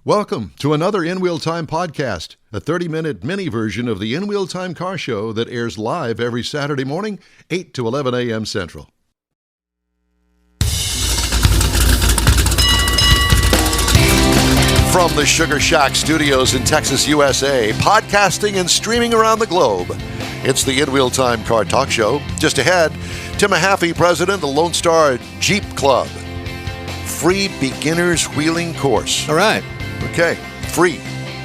Welcome to another In Wheel Time podcast, a 30-minute mini version of the In Wheel Time car show that airs live every Saturday morning, 8 to 11 a.m. Central. From the Sugar Shack Studios in Texas, USA, podcasting and streaming around the globe, it's the In Wheel Time Car Talk Show. Just ahead, Tim Mahaffey, president of the Lone Star Jeep Club. Free beginner's wheeling course. All right. Okay, free.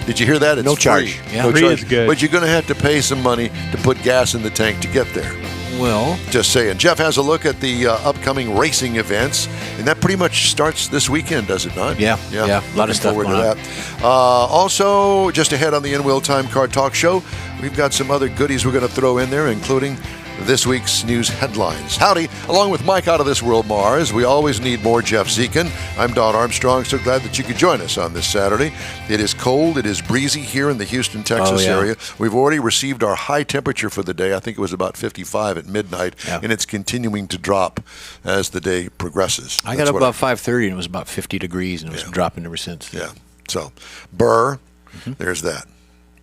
Did you hear that? It's no free. charge. Yeah. No free charge. is good. But you're going to have to pay some money to put gas in the tank to get there. Well, Just saying. Jeff has a look at the upcoming racing events, and that pretty much starts this weekend, does it not? Yeah. A lot of stuff Forward going to that. Also, just ahead on the In Wheel Time Car Talk Show, we've got some other goodies we're going to throw in there, including this week's news headlines. Howdy, along with Mike out of this world, Mars. We always need more Jeff Zekin. I'm Don Armstrong. So glad that you could join us on this Saturday. It is cold. It is breezy here in the Houston, Texas area. We've already received our high temperature for the day. I think it was about 55 at midnight, and it's continuing to drop as the day progresses. I got up about 5:30 and it was about 50 degrees and it was dropping ever since. Yeah. So, there's that.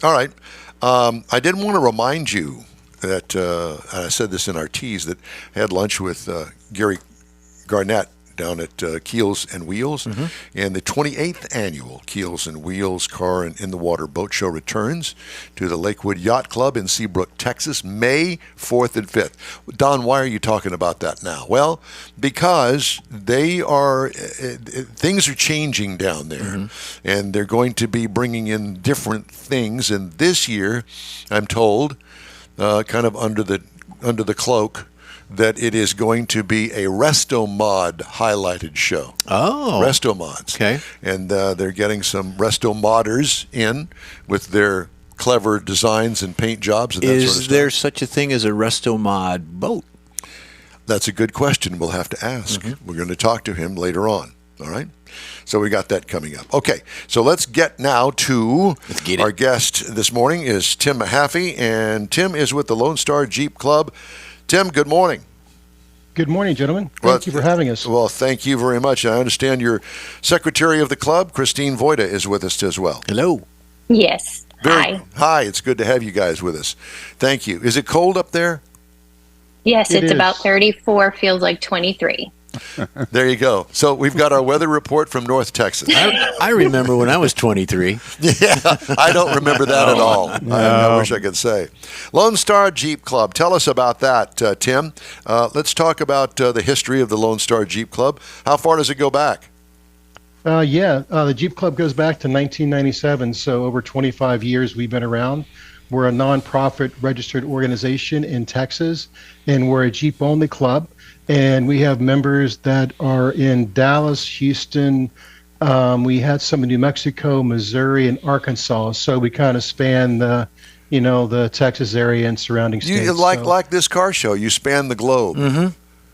All right. I did want to remind you that, and I said this in our tease, that I had lunch with Gary Garnett down at Keels and Wheels, and the 28th annual Keels and Wheels Car and In the Water Boat Show returns to the Lakewood Yacht Club in Seabrook, Texas, May 4th and 5th. Don, why are you talking about that now? Well, because they are things are changing down there, and they're going to be bringing in different things. And this year, I'm told, kind of under the cloak, that it is going to be a Resto Mod highlighted show. Oh. Resto Mods. Okay. And they're getting some Resto Modders in with their clever designs and paint jobs and that sort of stuff. Is there such a thing as a Resto Mod boat? That's a good question we'll have to ask. We're going to talk to him later on. All right? So we got that coming up. Okay, so let's get now to our guest this morning is Tim Mahaffey, and Tim is with the Lone Star Jeep Club. Tim, good morning. Good morning, gentlemen. Thank you for having us. Well, thank you very much. I understand your secretary of the club, Christine Voyda, is with us as well. Hello. Yes. Hi. Hi, it's good to have you guys with us. Thank you. Is it cold up there? Yes, it's about 34, feels like 23. There you go. So we've got our weather report from North Texas. I remember when I was 23. Yeah, I don't remember that at all. I wish I could say. Lone Star Jeep Club. Tell us about that, Tim. Let's talk about the history of the Lone Star Jeep Club. How far does it go back? The Jeep Club goes back to 1997, so over 25 years we've been around. We're a nonprofit registered organization in Texas, and we're a Jeep-only club. And we have members that are in Dallas, Houston. We had some in New Mexico, Missouri, and Arkansas. So we kind of span the Texas area and surrounding states. You like this car show. You span the globe.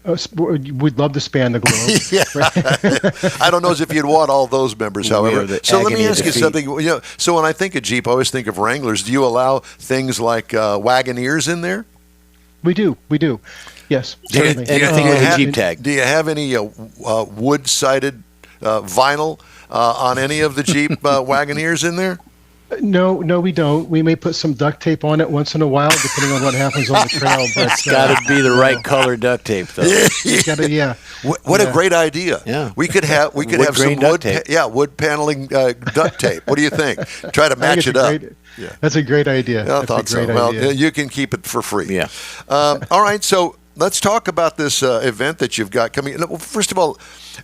We'd love to span the globe. I don't know as if you'd want all those members, however. So let me ask you something. So when I think of Jeep, I always think of Wranglers. Do you allow things like Wagoneers in there? We do. Yes, certainly. Anything with a Jeep tag. Do you have any wood-sided vinyl on any of the Jeep Wagoneers in there? No, we don't. We may put some duct tape on it once in a while, depending on what happens on the trail. But it's got to be the right color duct tape, though. What a great idea! Yeah, we could have some wood paneling duct tape. What do you think? Try to match it up. That's a great idea. I thought so. Well, you can keep it for free. Yeah. All right. So let's talk about this event that you've got coming. Well, first of all,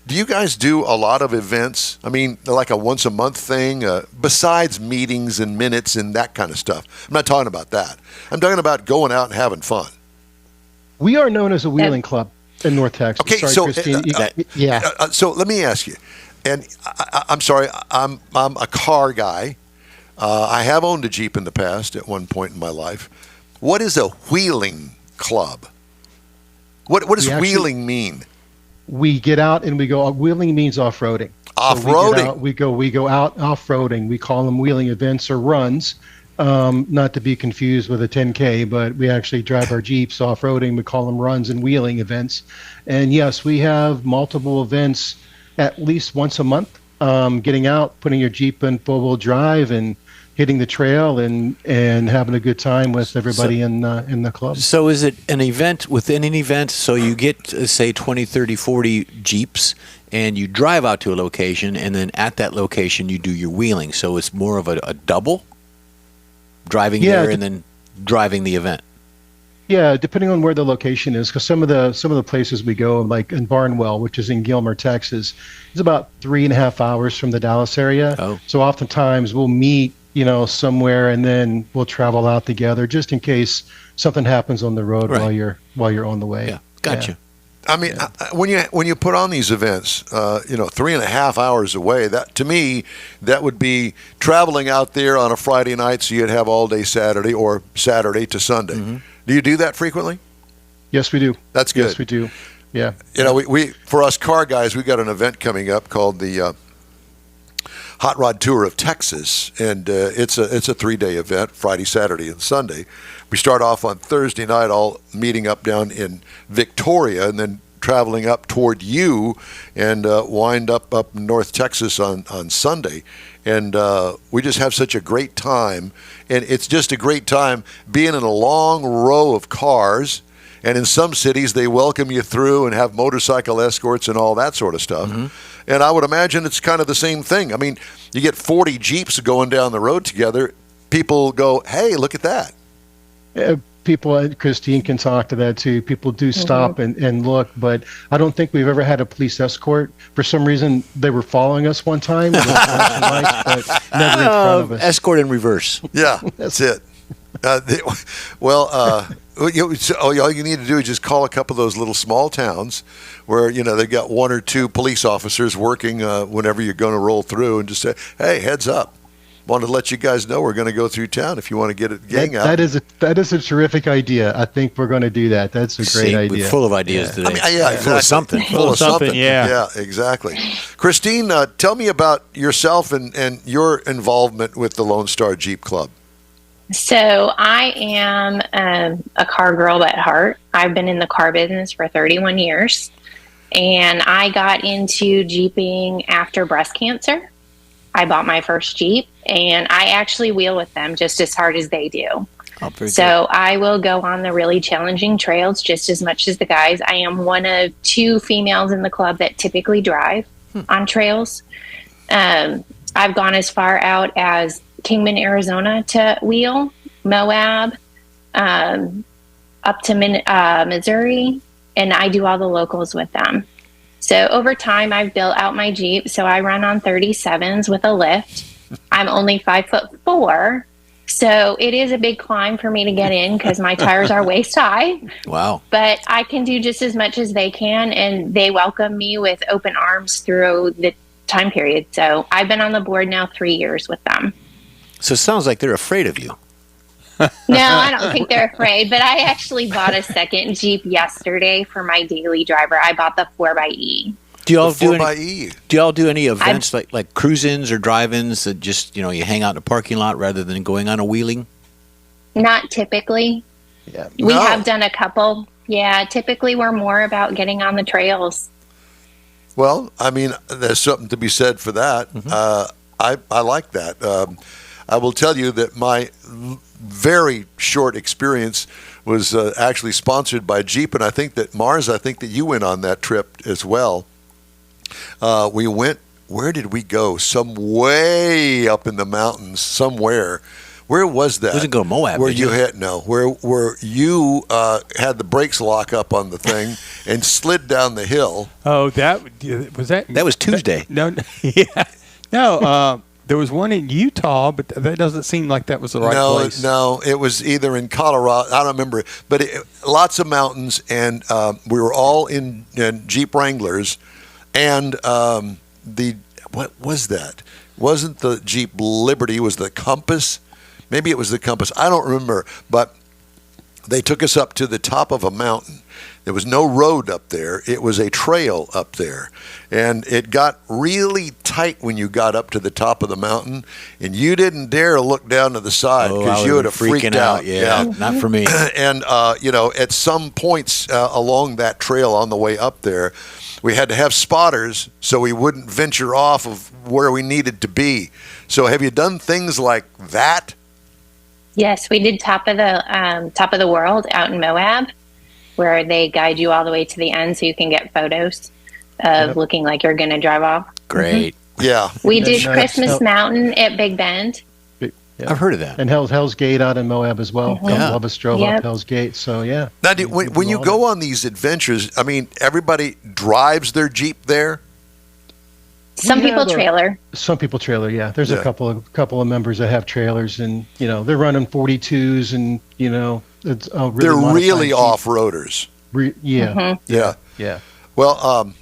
do you guys do a lot of events? I mean, like a once-a-month thing, besides meetings and minutes and that kind of stuff? I'm not talking about that. I'm talking about going out and having fun. We are known as a wheeling club in North Texas. Okay, sorry, so Christine. So let me ask you, and I'm sorry, I'm a car guy. I have owned a Jeep in the past at one point in my life. What is a wheeling club? What does wheeling mean? We get out and we go. Wheeling means off-roading. Off-roading. So we go out off-roading. We call them wheeling events or runs. Not to be confused with a 10K, but we actually drive our Jeeps off-roading. We call them runs and wheeling events. And yes, we have multiple events at least once a month. getting out, putting your Jeep in four-wheel drive, and hitting the trail and having a good time with everybody in the club. So is it an event within an event? So you get, say, 20, 30, 40 Jeeps, and you drive out to a location, and then at that location you do your wheeling. So it's more of a double, driving there and then driving the event. Yeah, depending on where the location is, because some of the places we go, like in Barnwell, which is in Gilmer, Texas, it's about 3.5 hours from the Dallas area. Oh. So oftentimes we'll meet, somewhere, and then we'll travel out together just in case something happens on the road while you're on the way. Yeah, gotcha. I mean, when you put on these events, 3.5 hours away, that to me, that would be traveling out there on a Friday night, so you'd have all day Saturday or Saturday to Sunday. Mm-hmm. Do you do that frequently? Yes, we do. That's good. Yes, we do. Yeah. We for us car guys, we got an event coming up called the Hot Rod Tour of Texas, and it's a 3-day event, Friday, Saturday, and Sunday. We start off on Thursday night, all meeting up down in Victoria, and then traveling up toward you, and wind up in North Texas on Sunday. And we just have such a great time, and it's just a great time being in a long row of cars. And in some cities, they welcome you through and have motorcycle escorts and all that sort of stuff. Mm-hmm. And I would imagine it's kind of the same thing. I mean, you get 40 Jeeps going down the road together. People go, hey, look at that. People, Christine can talk to that too. People do stop and look, but I don't think we've ever had a police escort. For some reason, they were following us one time with flashing lights, but never in front of us. Escort in reverse. Yeah, that's it. All you need to do is just call a couple of those little small towns where they've got 1 or 2 police officers working whenever you're going to roll through, and just say, "Hey, heads up! Wanted to let you guys know we're going to go through town if you want to get a gang out." That is a terrific idea. I think we're going to do that. That's a great idea. We're full of ideas today. I mean, exactly. Full of something. Full of something. Yeah, exactly. Christine, tell me about yourself and your involvement with the Lone Star Jeep Club. So I am a car girl at heart. I've been in the car business for 31 years, and I got into Jeeping after breast cancer. I bought my first Jeep, and I actually wheel with them just as hard as they do. So I will go on the really challenging trails just as much as the guys. I am one of 2 females in the club that typically drive on trails. I've gone as far out as Kingman, Arizona to wheel, Moab, up to Missouri, and I do all the locals with them. So over time, I've built out my Jeep. So I run on 37s with a lift. I'm only 5'4", so it is a big climb for me to get in because my tires are waist high. Wow! But I can do just as much as they can, and they welcome me with open arms through the time period. So I've been on the board now 3 years with them. So it sounds like they're afraid of you. No, I don't think they're afraid, but I actually bought a second Jeep yesterday for my daily driver. I bought the 4xe. Do y'all do any events like cruise-ins or drive-ins that just, you hang out in a parking lot rather than going on a wheeling? Not typically. Yeah. We have done a couple. Yeah, typically we're more about getting on the trails. Well, I mean, there's something to be said for that. Mm-hmm. I like that. I will tell you that my very short experience was actually sponsored by Jeep, and I think that you went on that trip as well. We went, where did we go? Some way up in the mountains somewhere. Where was that? We didn't go to Moab, where you had where you had the brakes lock up on the thing and slid down the hill. Oh, that was Tuesday. No, there was one in Utah, but that doesn't seem like that was the right place. No, it was either in Colorado. I don't remember, but lots of mountains, and we were all in Jeep Wranglers, and what was that? Wasn't the Jeep Liberty? It was the Compass. Maybe it was the Compass. I don't remember, but they took us up to the top of a mountain. There was no road up there. It was a trail up there. And it got really tight when you got up to the top of the mountain, and you didn't dare look down to the side because you would have freaked out. Yeah, not for me. And, at some points along that trail on the way up there, we had to have spotters so we wouldn't venture off of where we needed to be. So have you done things like that? Yes, we did top of the world out in Moab, where they guide you all the way to the end so you can get photos of looking like you're going to drive off. Great. Yeah. We did Christmas Mountain at Big Bend. Yeah. I've heard of that. And Hell's Gate out in Moab as well. Mm-hmm. Yeah. Some of us drove Yep. up Hell's Gate. So, yeah. Now, when you go on these adventures, I mean, everybody drives their Jeep there? Some people trailer. Some people trailer, yeah. There's Yeah. a couple of members that have trailers, and they're running 42s, and it's really They're really modified off-roaders. Jeep. Yeah, Yeah. yeah. Well,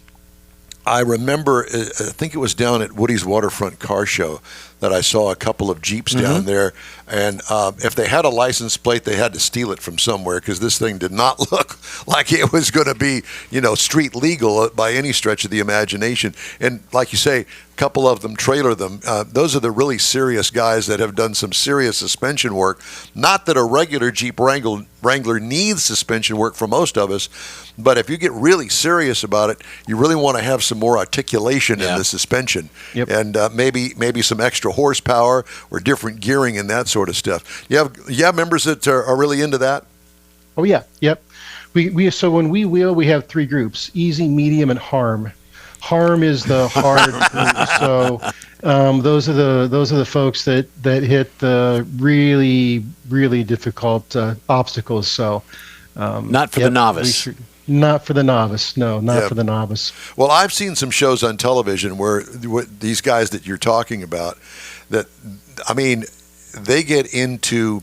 I remember, I think it was down at Woody's Waterfront Car Show that I saw a couple of Jeeps down there. And if they had a license plate, they had to steal it from somewhere because this thing did not look like it was going to be, street legal by any stretch of the imagination. And like you say, a couple of them trailer them. Those are the really serious guys that have done some serious suspension work. Not that a regular Jeep Wrangler needs suspension work for most of us, but if you get really serious about it, you really want to have some more articulation in the suspension, and maybe some extra horsepower or different gearing and that sort of stuff. You have members that are really into that? Oh, yeah. Yep. So when we wheel, we have three groups: easy, medium, and harm. Harm is the hard group. So those are the folks that hit the really, really difficult obstacles. So Not for the novice. Not for the novice. No, not for the novice. Well, I've seen some shows on television where these guys that you're talking about, that, I mean, they get into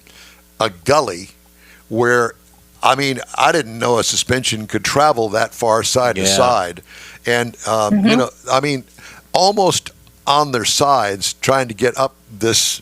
a gully where, I mean, I didn't know a suspension could travel that far side to side. And, I mean, almost on their sides trying to get up this,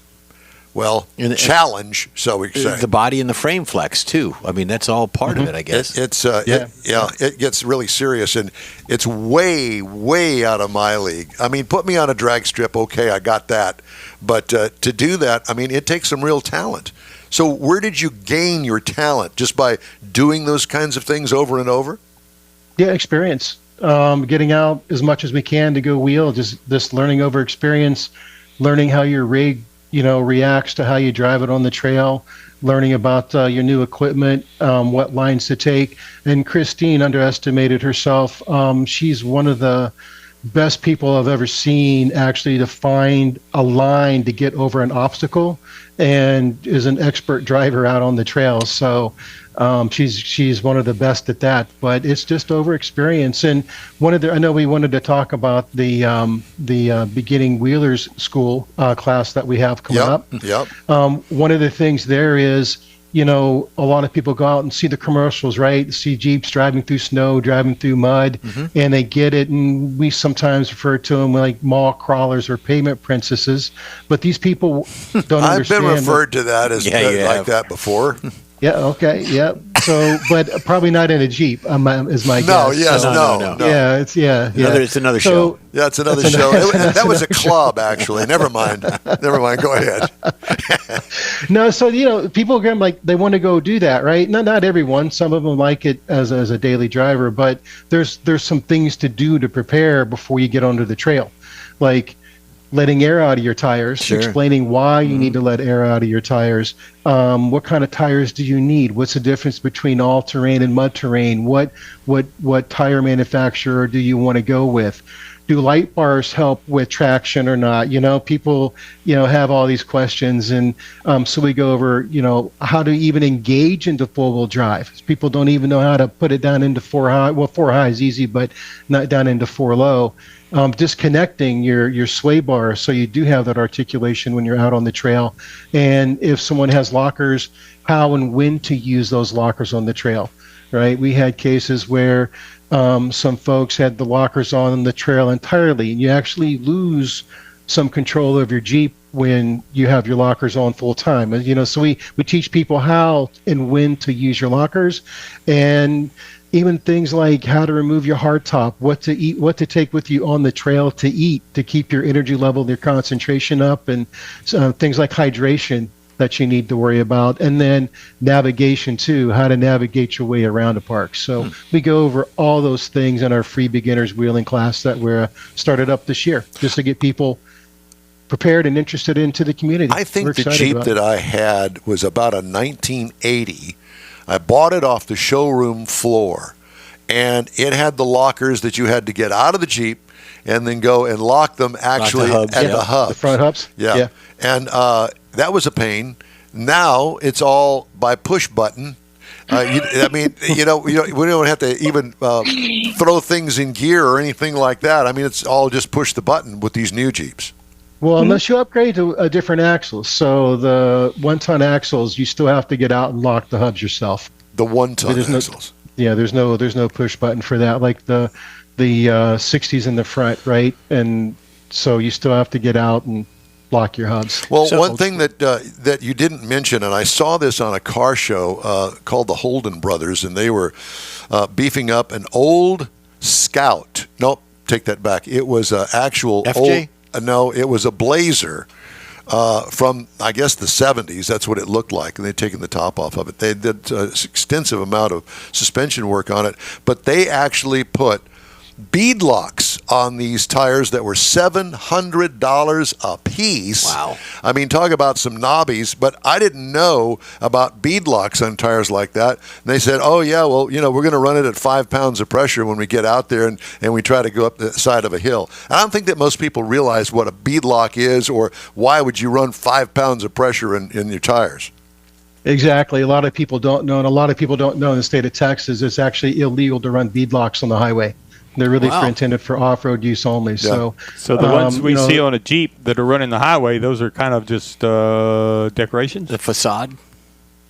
challenge, so we say. The body and the frame flex, too. I mean, that's all part of it, I guess. It gets really serious, and it's way, way out of my league. I mean, put me on a drag strip, okay, I got that. But to do that, I mean, it takes some real talent. So where did you gain your talent? Just by doing those kinds of things over and over? Yeah, experience. Getting out as much as we can to go wheel, just this learning over experience, learning how your rig reacts to how you drive it on the trail, learning about your new equipment, what lines to take. And Christine underestimated herself. She's one of the best people I've ever seen actually to find a line to get over an obstacle, and is an expert driver out on the trail. So she's one of the best at that, but it's just over experience. And I know we wanted to talk about the beginning wheelers school class that we have coming up. Yep. One of the things there is, a lot of people go out and see the commercials, right? See Jeeps driving through snow, driving through mud, and they get it. And we sometimes refer to them like mall crawlers or pavement princesses. But these people don't understand. I've been referred to that as like that before. Yeah. Okay. Yeah. So, but probably not in a Jeep. Is my guess. No. Yeah. It's another show. Yeah, it's another show. That was a club, actually. Never mind. Go ahead. No. So people again, like, they want to go do that, right? Not everyone. Some of them like it as a daily driver, but there's some things to do to prepare before you get onto the trail, like letting air out of your tires, explaining why you need to let air out of your tires. What kind of tires do you need? What's the difference between all-terrain and mud terrain? What tire manufacturer do you want to go with? Do light bars help with traction or not? People, have all these questions. And so we go over, how to even engage into four-wheel drive. People don't even know how to put it down into four high. Well, four high is easy, but not down into four low. Disconnecting your sway bar so you do have that articulation when you're out on the trail. And if someone has lockers, how and when to use those lockers on the trail, right? We had cases where some folks had the lockers on the trail entirely, and you actually lose some control of your Jeep when you have your lockers on full time. So we teach people how and when to use your lockers, and even things like how to remove your hardtop, what to eat, what to take with you on the trail to eat to keep your energy level, your concentration up, and things like hydration. that you need to worry about. And then navigation too, how to navigate your way around a park. So we go over all those things in our free beginners wheeling class that we're started up this year, just to get people prepared and interested into the community. I think the Jeep that I had was about a 1980. I bought it off the showroom floor, and it had the lockers that you had to get out of the Jeep and then go and lock them actually the hubs, at yeah. the hubs. The front hubs? Yeah. Yeah. And that was a pain. Now it's all by push button. We don't have to even throw things in gear or anything like that. I mean, it's all just push the button with these new Jeeps. Well, unless you upgrade to a different axle. So the 1-ton axles, you still have to get out and lock the hubs yourself. The 1-ton There's axles. there's no push button for that, like the 60s in the front, right? And so you still have to get out and lock your hubs. Well, So- one thing that you didn't mention, and I saw this on a car show called the Holden Brothers, and they were beefing up an old Scout. Nope, take that back. It was an actual FJ? No, it was a Blazer from, I guess, the 70s. That's what it looked like, and they'd taken the top off of it. They did an extensive amount of suspension work on it, but they actually put bead locks on these tires that were $700 a piece. Wow. I mean, talk about some knobbies, but I didn't know about bead locks on tires like that. And they said, oh, yeah, well, we're going to run it at 5 pounds of pressure when we get out there and we try to go up the side of a hill. I don't think that most people realize what a bead lock is, or why would you run 5 pounds of pressure in your tires. Exactly. A lot of people don't know, and a lot of people don't know in the state of Texas, it's actually illegal to run bead locks on the highway. They're really intended for off-road use only. Yeah. So the ones we see on a Jeep that are running the highway, those are kind of just decorations? The facade.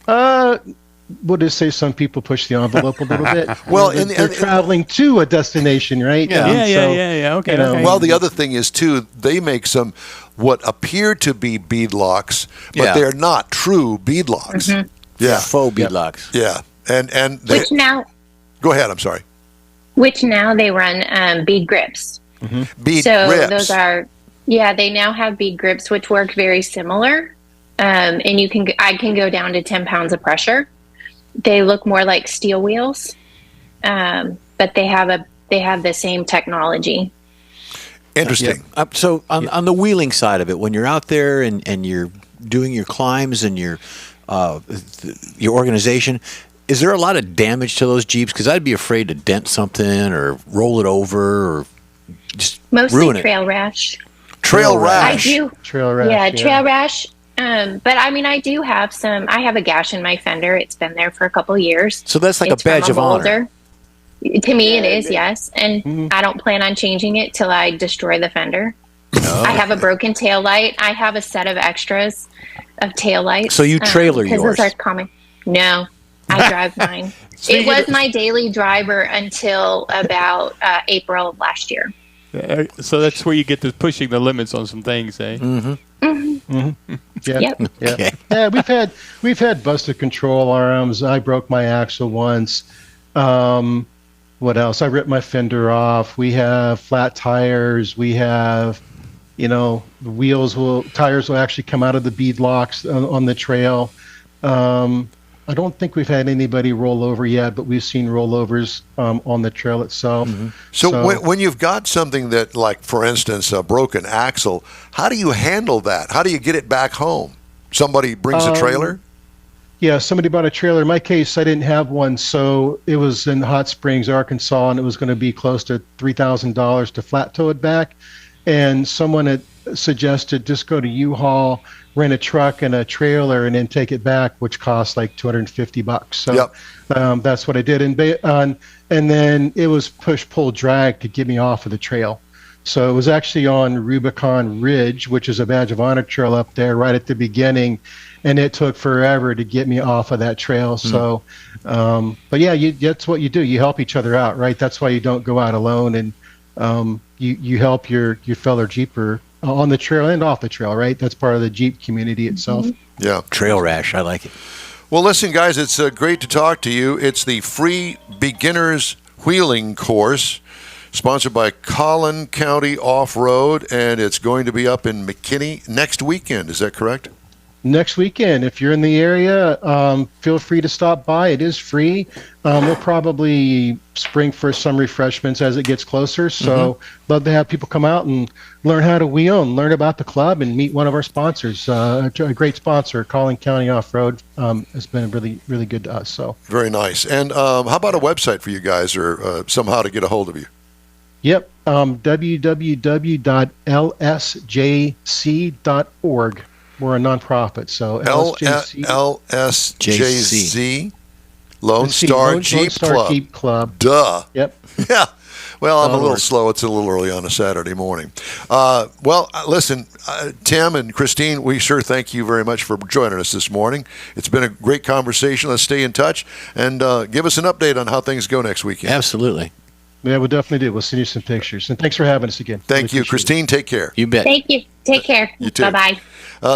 We'll just say some people push the envelope a little bit. Well, they're traveling to a destination, right? Yeah. And Yeah. Okay. Okay. Well, the other thing is, too, they make some what appear to be bead locks, but Yeah. they're not true bead locks. Yeah. Faux bead locks. Yeah. And they, go ahead, I'm sorry. Which now they run bead grips. Bead So grips. those are, they now have bead grips, which work very similar. And I can go down to 10 pounds of pressure. They look more like steel wheels, but they have the same technology. Interesting. So on the wheeling side of it, when you're out there and you're doing your climbs and your organization, is there a lot of damage to those Jeeps? Because I'd be afraid to dent something or roll it over or just Mostly ruin it. trail rash. Trail rash. I do. Trail rash. Yeah, trail rash. But I mean, I do have some. I have a gash in my fender. It's been there for a couple of years. So that's like It's a badge from of honor. boulder. To me, it is, yes. And I don't plan on changing it till I destroy the fender. I have a broken tail light. I have a set of extras of tail lights. So you trailer because yours? those are common. No, I drive mine. It was my daily driver until about April of last year. So that's where you get to pushing the limits on some things, eh? Yeah. Yep. Yeah. Okay. Yeah, we've had busted control arms. I broke my axle once. What else? I ripped my fender off. We have flat tires. We have, the tires will actually come out of the bead locks on the trail. I don't think we've had anybody roll over yet, but we've seen rollovers on the trail itself. So when you've got something that, like, for instance, a broken axle, how do you handle that? How do you get it back home? Somebody brings a trailer? Yeah, somebody bought a trailer. In my case, I didn't have one, so it was in Hot Springs, Arkansas, and it was going to be close to $3,000 to flat tow it back. And someone had suggested just go to U-Haul, rent a truck and a trailer, and then take it back, which costs like $250. So that's what I did. And then it was push, pull, drag to get me off of the trail. So it was actually on Rubicon Ridge, which is a badge of honor trail up there right at the beginning. And it took forever to get me off of that trail. So, but yeah, that's what you do. You help each other out, right? That's why you don't go out alone. And you help your fellow Jeeper on the trail and off the trail, right? That's part of the Jeep community itself. Yeah. Trail rash. I like it. Well, listen, guys, it's great to talk to you. It's the free beginners wheeling course sponsored by Collin County Off-Road, and it's going to be up in McKinney next weekend. Is that correct? Next weekend, if you're in the area, feel free to stop by. It is free. We'll probably spring for some refreshments as it gets closer. So love to have people come out and learn how to wheel and learn about the club and meet one of our sponsors. A great sponsor, Collin County Off-Road, has been really, really good to us. So Very nice. And how about a website for you guys, or somehow to get a hold of you? Yep, www.lsjc.org. We're a nonprofit, so LSJC, Lone Star Jeep Club. Duh. Yep. Yeah. Well, I'm a little Lord. slow. It's a little early on a Saturday morning. Listen, Tim and Christine, we sure thank you very much for joining us this morning. It's been a great conversation. Let's stay in touch and give us an update on how things go next weekend. Absolutely. Yeah, we'll definitely do. We'll send you some pictures. And thanks for having us again. Thank you, Really appreciate it. Christine. Take care. You bet. Thank you. Take care. You too. Bye-bye.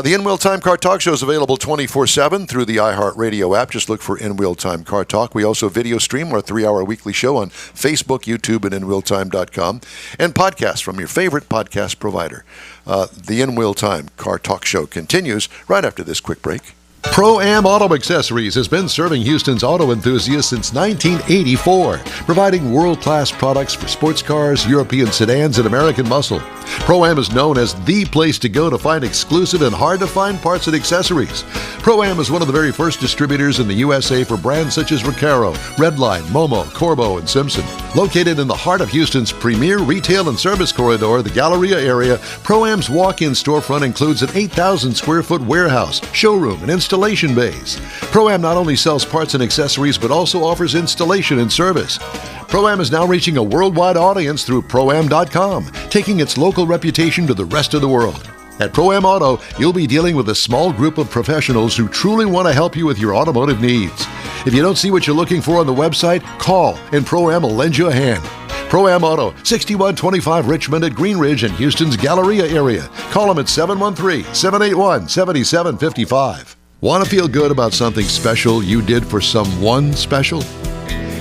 The In-Wheel Time Car Talk Show is available 24/7 through the iHeartRadio app. Just look for In-Wheel Time Car Talk. We also video stream our 3-hour weekly show on Facebook, YouTube, and InWheelTime.com, and podcasts from your favorite podcast provider. The In-Wheel Time Car Talk Show continues right after this quick break. Pro-Am Auto Accessories has been serving Houston's auto enthusiasts since 1984, providing world-class products for sports cars, European sedans, and American muscle. Pro-Am is known as the place to go to find exclusive and hard-to-find parts and accessories. Pro-Am is one of the very first distributors in the USA for brands such as Recaro, Redline, Momo, Corbo, and Simpson. Located in the heart of Houston's premier retail and service corridor, the Galleria area, Pro-Am's walk-in storefront includes an 8,000-square-foot warehouse, showroom, and installation bays. Pro-Am not only sells parts and accessories, but also offers installation and service. Pro-Am is now reaching a worldwide audience through Pro-Am.com, taking its local reputation to the rest of the world. At Pro-Am Auto, you'll be dealing with a small group of professionals who truly want to help you with your automotive needs. If you don't see what you're looking for on the website, call and Pro-Am will lend you a hand. Pro-Am Auto, 6125 Richmond at Green Ridge in Houston's Galleria area. Call them at 713-781-7755. Want to feel good about something special you did for someone special?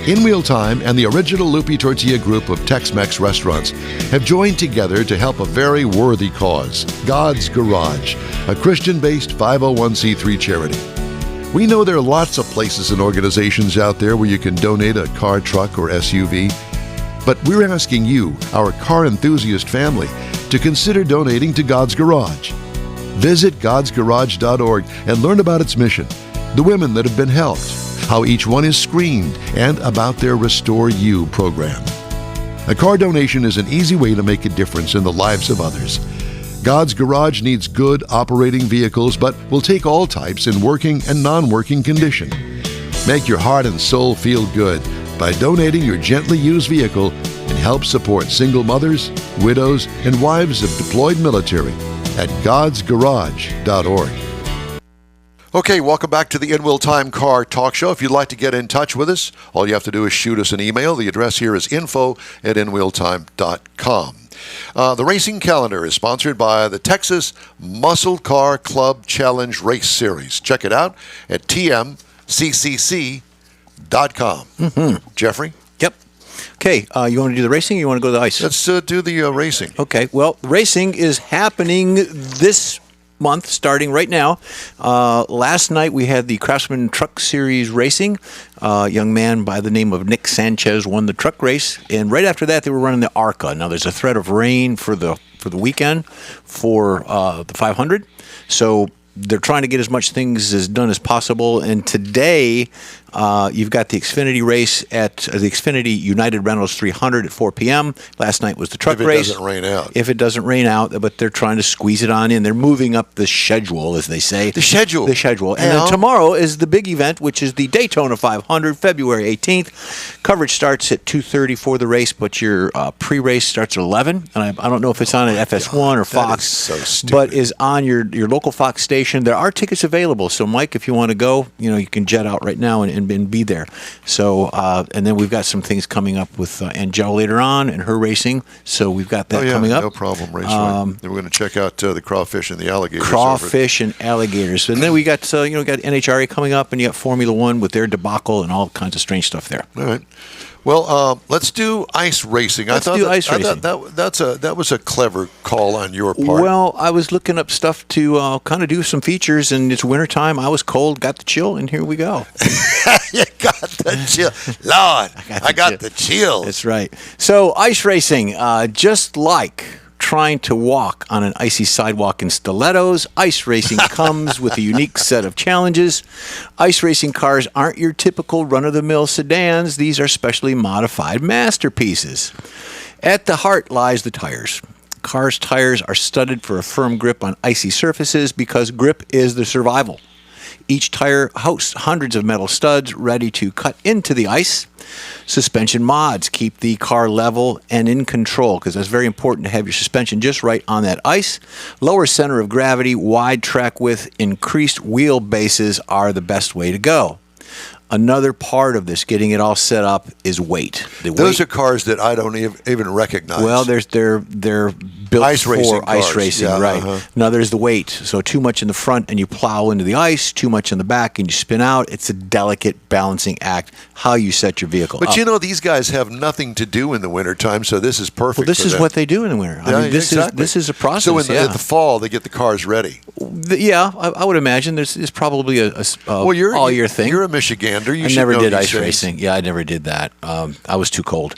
In-Wheel Time and the original Lupi Tortilla group of Tex-Mex restaurants have joined together to help a very worthy cause, God's Garage, a Christian-based 501c3 charity. We know there are lots of places and organizations out there where you can donate a car, truck, or SUV, but we're asking you, our car enthusiast family, to consider donating to God's Garage. Visit godsgarage.org and learn about its mission, the women that have been helped, how each one is screened, and about their Restore You program. A car donation is an easy way to make a difference in the lives of others. God's Garage needs good operating vehicles, but will take all types in working and non-working condition. Make your heart and soul feel good by donating your gently used vehicle and help support single mothers, widows, and wives of deployed military at godsgarage.org. Okay, welcome back to the In-Wheel Time Car Talk Show. If you'd like to get in touch with us, all you have to do is shoot us an email. The address here is info@inwheeltime.com. The racing calendar is sponsored by the Texas Muscle Car Club Challenge Race Series. Check it out at tmccc.com. Jeffrey? Yep. Okay, you want to do the racing or you want to go to the ice? Let's do the racing. Okay, well, racing is happening this month, starting right now. Last night we had the Craftsman Truck Series racing. A young man by the name of Nick Sanchez won the truck race, and right after that they were running the ARCA. Now there's a threat of rain for the weekend for the 500, so they're trying to get as much things as done as possible. And today, you've got the Xfinity race at the Xfinity United Rentals 300 at 4 p.m. Last night was the truck race. If it doesn't rain out. If it doesn't rain out, but they're trying to squeeze it on in. They're moving up the schedule, as they say. The schedule. The schedule. And then tomorrow is the big event, which is the Daytona 500, February 18th. Coverage starts at 2:30 for the race, but your pre-race starts at 11. And I don't know if it's on at FS1 or Fox, so stupid. but is on your local Fox station. There are tickets available. So, Mike, if you want to go, you can jet out right now and be there. So, and then we've got some things coming up with Angel later on and her racing. So we've got that coming up. No problem. Raceway. Then we're going to check out the crawfish and the alligators. Crawfish and alligators. And then we got got NHRA coming up, and you got Formula One with their debacle and all kinds of strange stuff there. All right. Well, let's do ice racing. Let's do ice racing. That was a clever call on your part. Well, I was looking up stuff to kind of do some features, and it's wintertime. I was cold, got the chill, and here we go. You got the chill. Lord, I got the chills. That's right. So ice racing, just like trying to walk on an icy sidewalk in stilettos, ice racing comes with a unique set of challenges. Ice racing cars aren't your typical run-of-the-mill sedans. These are specially modified masterpieces. At the heart lies the tires. Cars' tires are studded for a firm grip on icy surfaces because grip is the survival. Each tire hosts hundreds of metal studs ready to cut into the ice. Suspension mods keep the car level and in control because that's very important to have your suspension just right on that ice. Lower center of gravity, wide track width, increased wheelbases are the best way to go. Another part of this, getting it all set up, is weight. Those are cars that I don't even recognize. Well, they're built for ice racing, right? Uh-huh. Now there's the weight. So too much in the front and you plow into the ice, too much in the back and you spin out. It's a delicate balancing act, how you set your vehicle up. But you know, these guys have nothing to do in the wintertime, so this is perfect. Well, this for is them. what they do in the winter. I mean, this is a process. So in the fall, they get the cars ready. I would imagine there's probably a all year thing. You're a Michigander. You I should never know did these ice things. racing. Yeah, I never did that. I was too cold.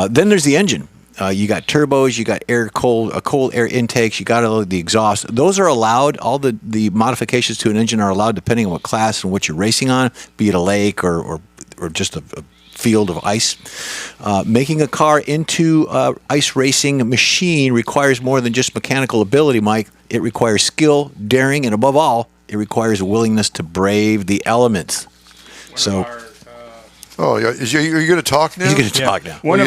Then there's the engine. You got turbos, you got cold air intakes, you got the exhaust. Those are allowed. All the modifications to an engine are allowed depending on what class and what you're racing on, be it a lake or just a field of ice. Making a car into an ice racing machine requires more than just mechanical ability, Mike. It requires skill, daring, and above all, it requires a willingness to brave the elements. Oh, yeah. You're going to talk now? He's going to talk now. One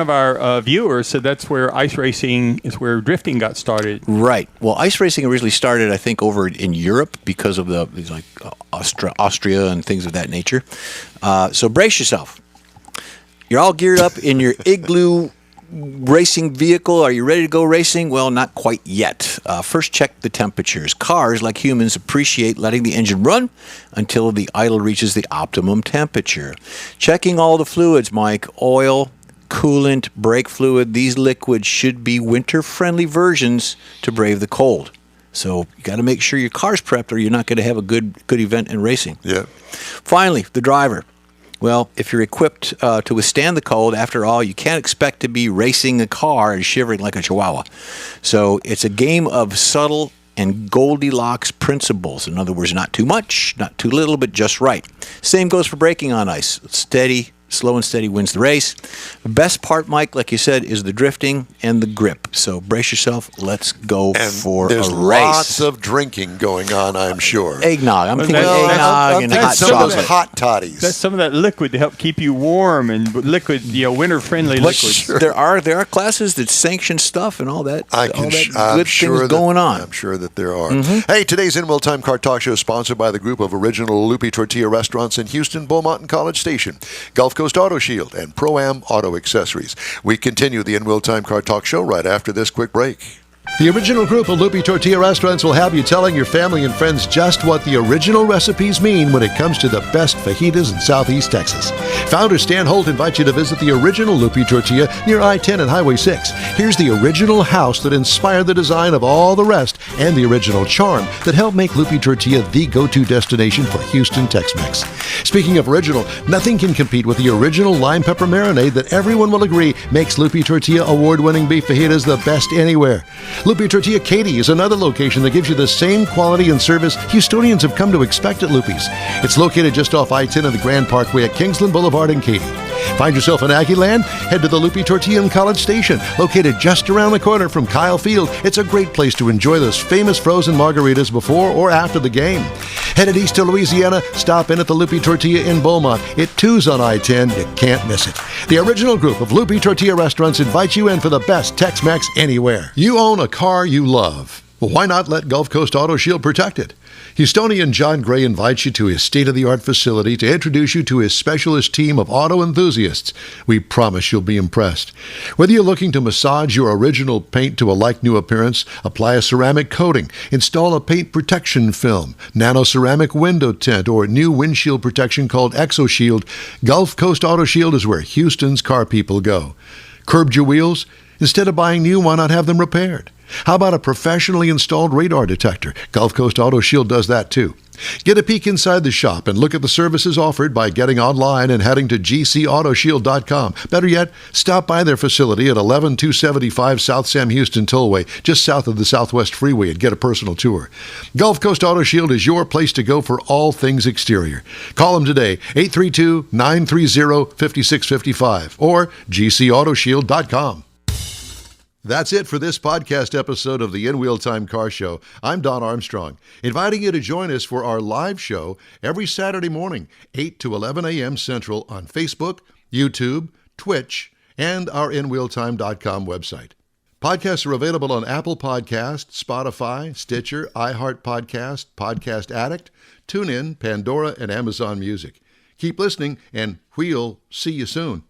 of our viewers said that's where ice racing is where drifting got started. Right. Well, ice racing originally started, I think, over in Europe because of Austria and things of that nature. So brace yourself. You're all geared up in your igloo racing vehicle. Are you ready to go racing? Well, not quite yet. First, check the temperatures. Cars, like humans, appreciate letting the engine run until the idle reaches the optimum temperature. Checking all the fluids, Mike. Oil, coolant, brake fluid. These liquids should be winter-friendly versions to brave the cold. So you got to make sure your car's prepped or you're not going to have a good event in racing. Yeah. Finally, the driver. Well, if you're equipped to withstand the cold, after all, you can't expect to be racing a car and shivering like a chihuahua. So it's a game of subtle and Goldilocks principles. In other words, not too much, not too little, but just right. Same goes for braking on ice. Steady, slow and steady wins the race. The best part, Mike, like you said, is the drifting and the grip. So brace yourself. Let's go for a race. There's lots of drinking going on, I'm sure. Eggnog. I'm thinking Well, eggnog and hot some of chocolate. those hot toddies. That's some of that liquid to help keep you warm and liquid, winter-friendly liquids. Sure. There are classes that sanction stuff and all that. I'm good sure things going on. I'm sure that there are. Hey, today's In Will Time Car Talk Show is sponsored by the group of original Lupi Tortilla restaurants in Houston, Beaumont, and College Station, Gulf Coast Auto Shield, and Pro-Am Auto Accessories. We continue the In Will Time Car Talk Show right after this quick break. The original group of Lupi Tortilla restaurants will have you telling your family and friends just what the original recipes mean when it comes to the best fajitas in Southeast Texas. Founder Stan Holt invites you to visit the original Lupi Tortilla near I-10 and Highway 6. Here's the original house that inspired the design of all the rest and the original charm that helped make Lupi Tortilla the go-to destination for Houston Tex-Mex. Speaking of original, nothing can compete with the original lime pepper marinade that everyone will agree makes Lupi Tortilla award-winning beef fajitas the best anywhere. Lupi Tortilla Katy is another location that gives you the same quality and service Houstonians have come to expect at Lupi's. It's located just off I-10 and the Grand Parkway at Kingsland Boulevard in Katy. Find yourself in Aggie Land? Head to the Lupi Tortilla in College Station, located just around the corner from Kyle Field. It's a great place to enjoy those famous frozen margaritas before or after the game. Headed east to Louisiana? Stop in at the Lupi Tortilla in Beaumont. It too's on I-10. You can't miss it. The original group of Lupi Tortilla restaurants invites you in for the best Tex-Mex anywhere. You own a car you love. Well, why not let Gulf Coast Auto Shield protect it? Houstonian John Gray invites you to his state-of-the-art facility to introduce you to his specialist team of auto enthusiasts. We promise you'll be impressed. Whether you're looking to massage your original paint to a like-new appearance, apply a ceramic coating, install a paint protection film, nano-ceramic window tint, or new windshield protection called ExoShield, Gulf Coast Auto Shield is where Houston's car people go. Curbed your wheels? Instead of buying new, why not have them repaired? How about a professionally installed radar detector? Gulf Coast Auto Shield does that too. Get a peek inside the shop and look at the services offered by getting online and heading to gcautoshield.com. Better yet, stop by their facility at 11275 South Sam Houston Tollway, just south of the Southwest Freeway, and get a personal tour. Gulf Coast Auto Shield is your place to go for all things exterior. Call them today, 832-930-5655 or gcautoshield.com. That's it for this podcast episode of the In Wheel Time Car Show. I'm Don Armstrong, inviting you to join us for our live show every Saturday morning, 8 to 11 a.m. Central on Facebook, YouTube, Twitch, and our InWheelTime.com website. Podcasts are available on Apple Podcasts, Spotify, Stitcher, iHeart Podcast, Podcast Addict, TuneIn, Pandora, and Amazon Music. Keep listening, and we'll see you soon.